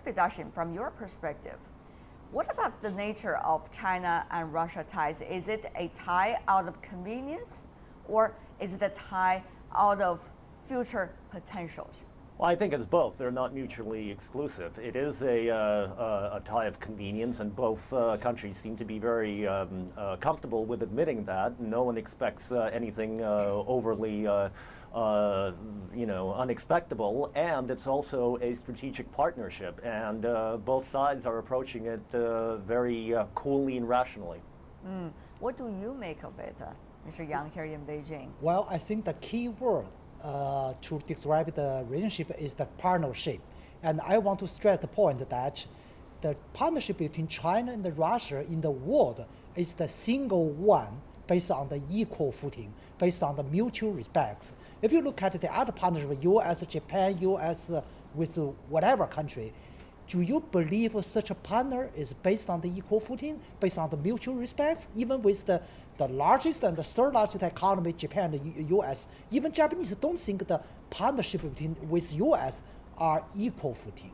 Professor Fedyashin, from your perspective, what about the nature of China and Russia ties? Is it a tie out of convenience, or is it a tie out of future potentials? Well, I think it's both. They're not mutually exclusive. It is a tie of convenience, and both countries seem to be very comfortable with admitting that. No one expects anything overly unexpectable, and it's also a strategic partnership, and both sides are approaching it very coolly and rationally. What do you make of it, Mr. Yang, here in Beijing? Well, I think the key word to describe the relationship is the partnership. And I want to stress the point that the partnership between China and Russia in the world is the single one based on the equal footing, based on the mutual respects. If you look at the other partnership, US, Japan, US with whatever country, do you believe such a partner is based on the equal footing, based on the mutual respects? Even with the largest and the third largest economy, Japan and the US, even Japanese don't think the partnership with US are equal footing.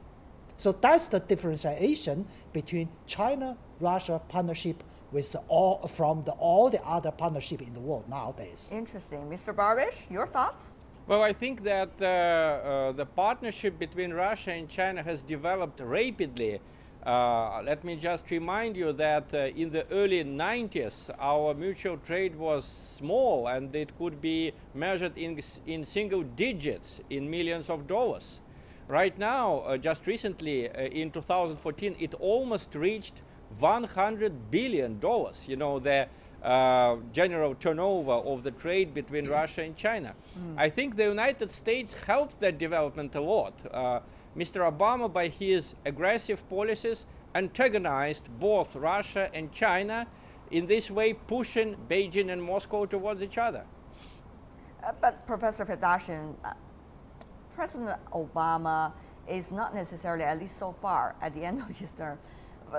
So that's the differentiation between China-Russia partnership with all the other partnership in the world nowadays. Interesting. Mr. Babich, your thoughts? Well, I think that the partnership between Russia and China has developed rapidly. Let me just remind you that in the early 90s, our mutual trade was small, and it could be measured in single digits, in millions of dollars. Right now, just recently, in 2014, it almost reached $100 billion. You know, the general turnover of the trade between Russia and China. I think the United States helped that development a lot. Mr. Obama, by his aggressive policies, antagonized both Russia and China, in this way pushing Beijing and Moscow towards each other. But Professor Fedyashin, President Obama is not necessarily, at least so far, at the end of his term,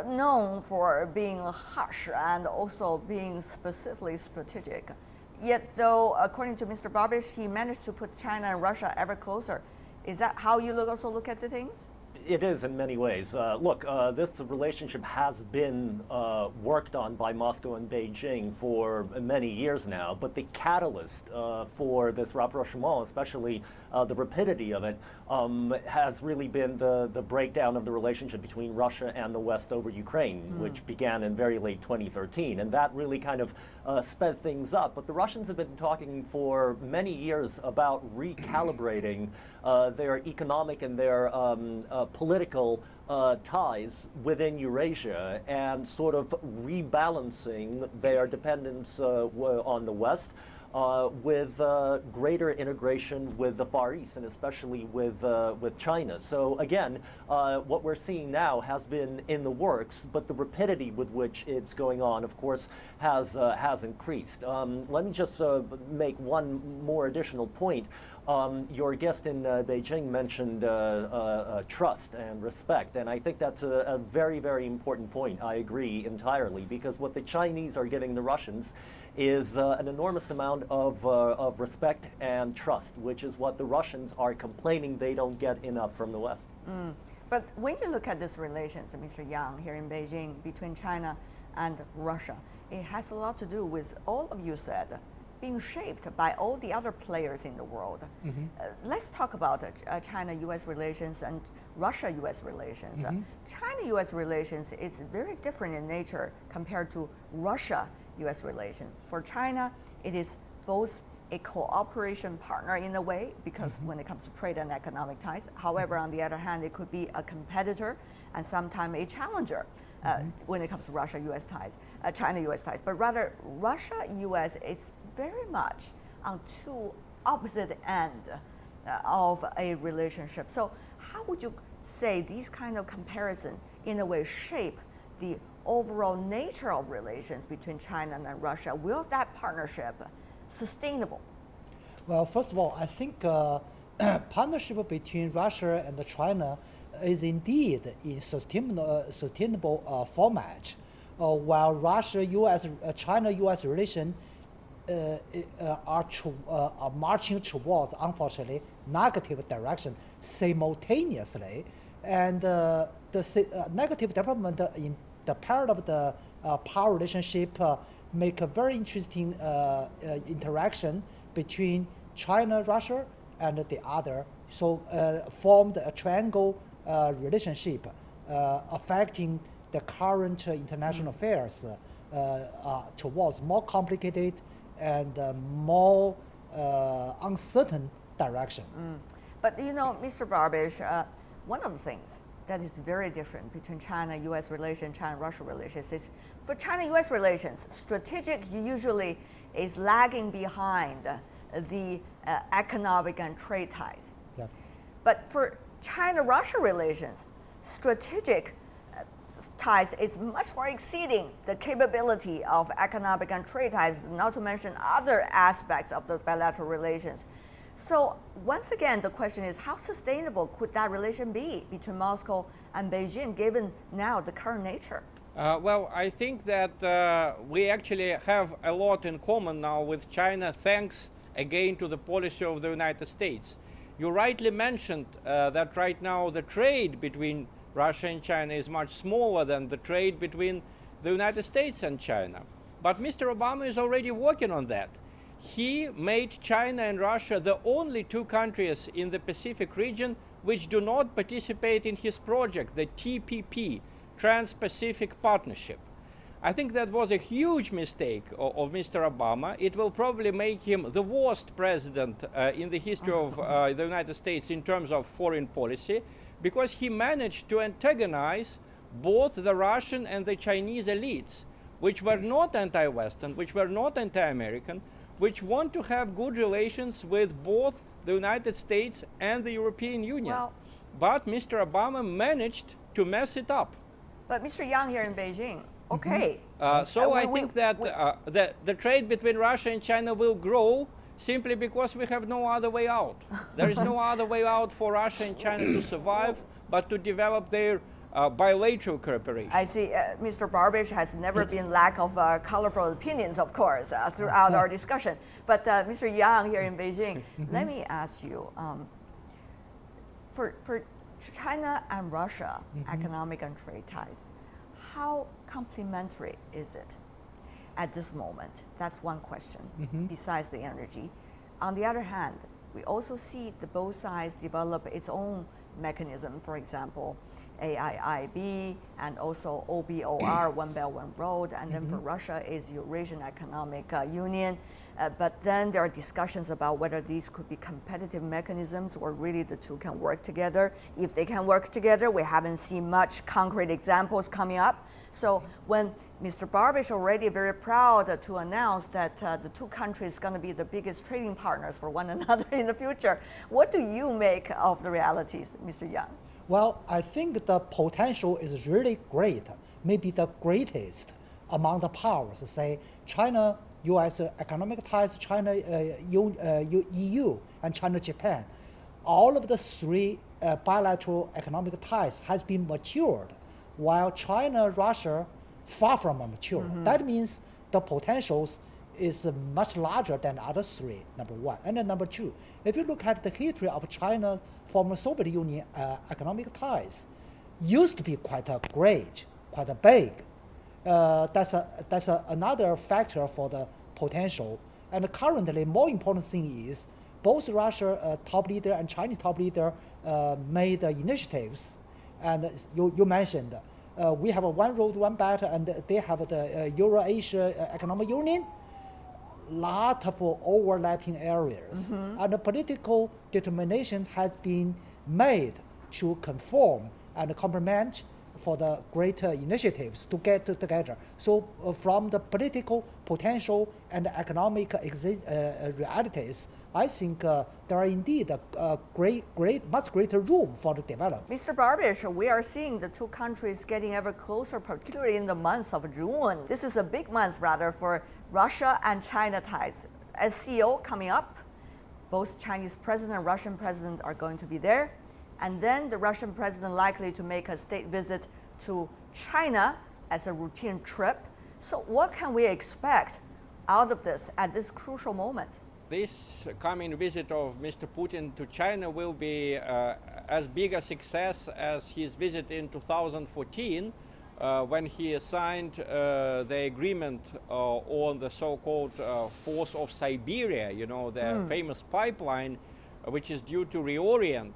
known for being harsh and also being specifically strategic. Yet though, according to Mr. Babich, he managed to put China and Russia ever closer. Is that how you also look at the things? It is in many ways. Look, this relationship has been worked on by Moscow and Beijing for many years now, but the catalyst for this rapprochement, especially the rapidity of it, has really been the breakdown of the relationship between Russia and the West over Ukraine, which began in very late 2013, and that really kind of sped things up. But the Russians have been talking for many years about recalibrating their economic and their political ties within Eurasia and sort of rebalancing their dependence on the West with greater integration with the Far East, and especially with China. So again, what we're seeing now has been in the works, but the rapidity with which it's going on, of course, has increased. Let me just make one more additional point. Your guest in Beijing mentioned trust and respect, and I think that's a very, very important point. I agree entirely, because what the Chinese are giving the Russians is an enormous amount of respect and trust, which is what the Russians are complaining they don't get enough from the West. But when you look at these relations, Mr. Yang, here in Beijing, between China and Russia, it has a lot to do with, all of you said, being shaped by all the other players in the world. Let's talk about China-U.S. relations and Russia-U.S. relations. China-U.S. relations is very different in nature compared to Russia-U.S. relations. For China, it is both a cooperation partner in a way, because when it comes to trade and economic ties. However, on the other hand, it could be a competitor and sometimes a challenger when it comes to Russia-U.S. ties, China-U.S. ties. But rather, Russia-U.S. is very much on two opposite ends of a relationship. So how would you say these kind of comparison in a way shape the overall nature of relations between China and Russia? Will that partnership sustainable? Well, first of all, I think partnership between Russia and China is indeed in sustainable format, while Russia-U.S., China-U.S. relations are marching towards, unfortunately, negative direction simultaneously. And the negative development in the part of the power relationship make a very interesting interaction between China, Russia, and the other. So formed a triangle relationship affecting the current international affairs towards more complicated and more uncertain direction. But you know, Mr. Babich, one of the things that is very different between China-U.S. relations, China-Russia relations is for China-U.S. relations, strategic usually is lagging behind the economic and trade ties. Yeah. But for China-Russia relations, strategic ties is much more exceeding the capability of economic and trade ties, not to mention other aspects of the bilateral relations. So once again, the question is, how sustainable could that relation be between Moscow and Beijing, given now the current nature? Well, I think that we actually have a lot in common now with China, thanks again to the policy of the United States. You rightly mentioned that right now the trade between Russia and China is much smaller than the trade between the United States and China. But Mr. Obama is already working on that. He made China and Russia the only two countries in the Pacific region which do not participate in his project, the TPP, Trans-Pacific Partnership. I think that was a huge mistake of Mr. Obama. It will probably make him the worst president in the history of the United States in terms of foreign policy, because he managed to antagonize both the Russian and the Chinese elites, which were not anti-Western, which were not anti-American, which want to have good relations with both the United States and the European Union. Well, but Mr. Obama managed to mess it up. But Mr. Yang here in Beijing, okay. So I think that the trade between Russia and China will grow simply because we have no other way out. There is no other way out for Russia and China to survive but to develop their bilateral cooperation. I see Mr. Babich has never been lack of colorful opinions, of course, throughout our discussion. But Mr. Yang here in Beijing, let me ask you, for China and Russia economic and trade ties, how complementary is it at this moment? That's one question, besides the energy. On the other hand, we also see the both sides develop its own mechanism, for example, AIIB and also OBOR, One Belt, One Road, and then for Russia is Eurasian Economic Union. But then there are discussions about whether these could be competitive mechanisms or really the two can work together. If they can work together, we haven't seen much concrete examples coming up. So when Mr. Babich already very proud to announce that the two countries are going to be the biggest trading partners for one another in the future, what do you make of the realities, Mr. Yang? Well, I think the potential is really great, maybe the greatest among the powers, say China, US economic ties, China, EU, and China, Japan. All of the three bilateral economic ties has been matured, while China, Russia, far from mature. That means the potentials is much larger than the other three, number one. And then number two, if you look at the history of China's former Soviet Union economic ties, used to be quite great, quite big. That's another factor for the potential. And currently, more important thing is both Russia top leader and Chinese top leader made initiatives. And you mentioned we have a One Road, One Belt, and they have the Euro-Asia Economic Union. Lot of overlapping areas, and the political determination has been made to conform and complement for the greater initiatives to get together. So from the political potential and economic realities, I think there are indeed a much greater room for the development. Mr. Babich, we are seeing the two countries getting ever closer, particularly in the month of June. This is a big month, rather, for Russia and China ties. SCO coming up, both Chinese president and Russian president are going to be there. And then the Russian president likely to make a state visit to China as a routine trip. So what can we expect out of this at this crucial moment? this coming visit of Mr. Putin to China will be as big a success as his visit in 2014 when he signed the agreement on the so-called Force of Siberia, you know, the famous pipeline which is due to reorient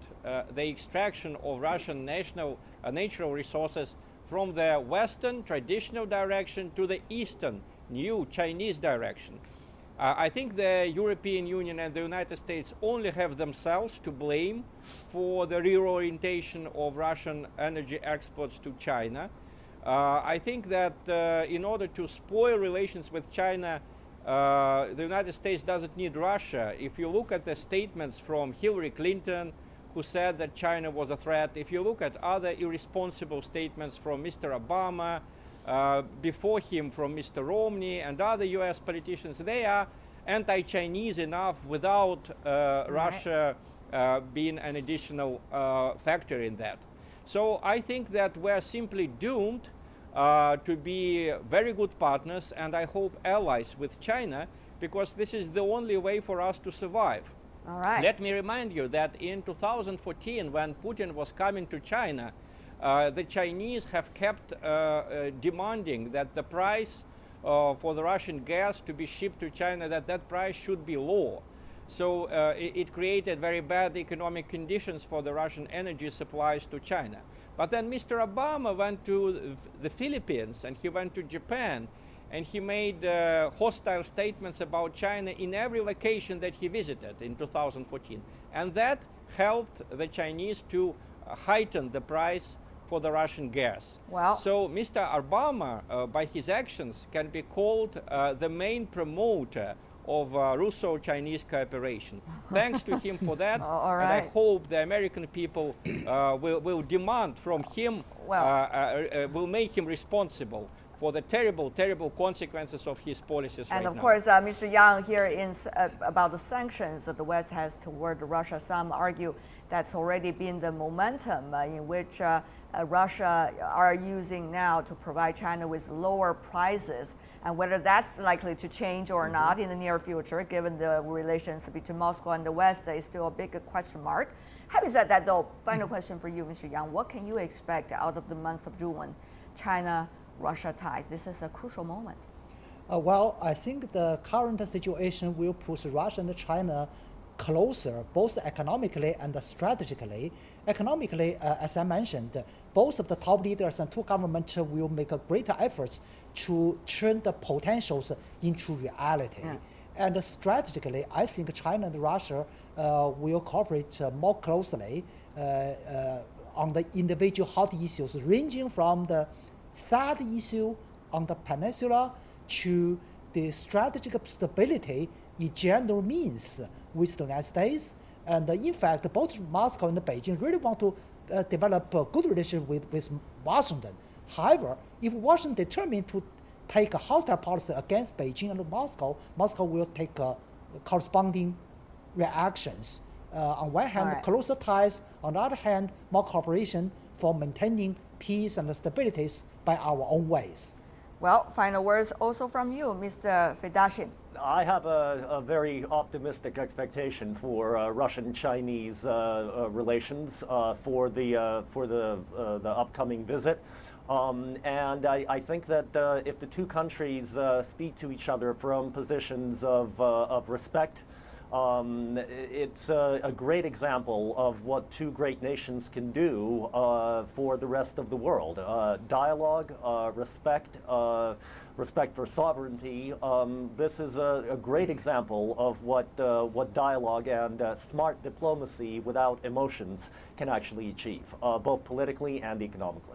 the extraction of Russian natural resources from the Western traditional direction to the Eastern new Chinese direction. I think the European Union and the United States only have themselves to blame for the reorientation of Russian energy exports to China. I think that in order to spoil relations with China, the United States doesn't need Russia. If you look at the statements from Hillary Clinton, who said that China was a threat, if you look at other irresponsible statements from Mr. Obama, before him from Mr. Romney and other US politicians, they are anti-Chinese enough without Russia being an additional factor in that. So I think that we're simply doomed to be very good partners and I hope allies with China, because this is the only way for us to survive. All right. Let me remind you that in 2014, when Putin was coming to China, the Chinese have kept demanding that the price for the Russian gas to be shipped to China, that price should be low. So it created very bad economic conditions for the Russian energy supplies to China. But then Mr. Obama went to the Philippines and he went to Japan and he made hostile statements about China in every location that he visited in 2014. And that helped the Chinese to heighten the price for the Russian gas. Well, so Mr. Obama, by his actions, can be called the main promoter of Russo-Chinese cooperation. Thanks to him for that, all right. and I hope the American people will demand from him, will make him responsible for the terrible, terrible consequences of his policies right now. And of course, Mr. Yang here about the sanctions that the West has toward Russia. Some argue that's already been the momentum in which Russia are using now to provide China with lower prices, and whether that's likely to change or not in the near future, given the relations between Moscow and the West, is still a big question mark. Having said that, though, final question for you, Mr. Yang, what can you expect out of the month of June, China-Russia ties? This is a crucial moment. Well, I think the current situation will push Russia and China closer, both economically and strategically. Economically, as I mentioned, both of the top leaders and two governments will make a greater efforts to turn the potentials into reality. Yeah. And strategically, I think China and Russia will cooperate more closely on the individual hot issues, ranging from the third issue on the peninsula to the strategic stability in general means with the United States. And in fact, both Moscow and Beijing really want to develop a good relationship with Washington. However, if Washington determined to take a hostile policy against Beijing and Moscow, Moscow will take corresponding reactions. On one hand, closer ties. On the other hand, more cooperation for maintaining peace and stability by our own ways. Well, final words also from you, Mr. Fedyashin. I have a very optimistic expectation for Russian-Chinese relations for the upcoming visit. And I think that if the two countries speak to each other from positions of respect, it's a great example of what two great nations can do for the rest of the world. Dialogue, respect, respect for sovereignty. This is a great example of what dialogue and smart diplomacy without emotions can actually achieve, both politically and economically.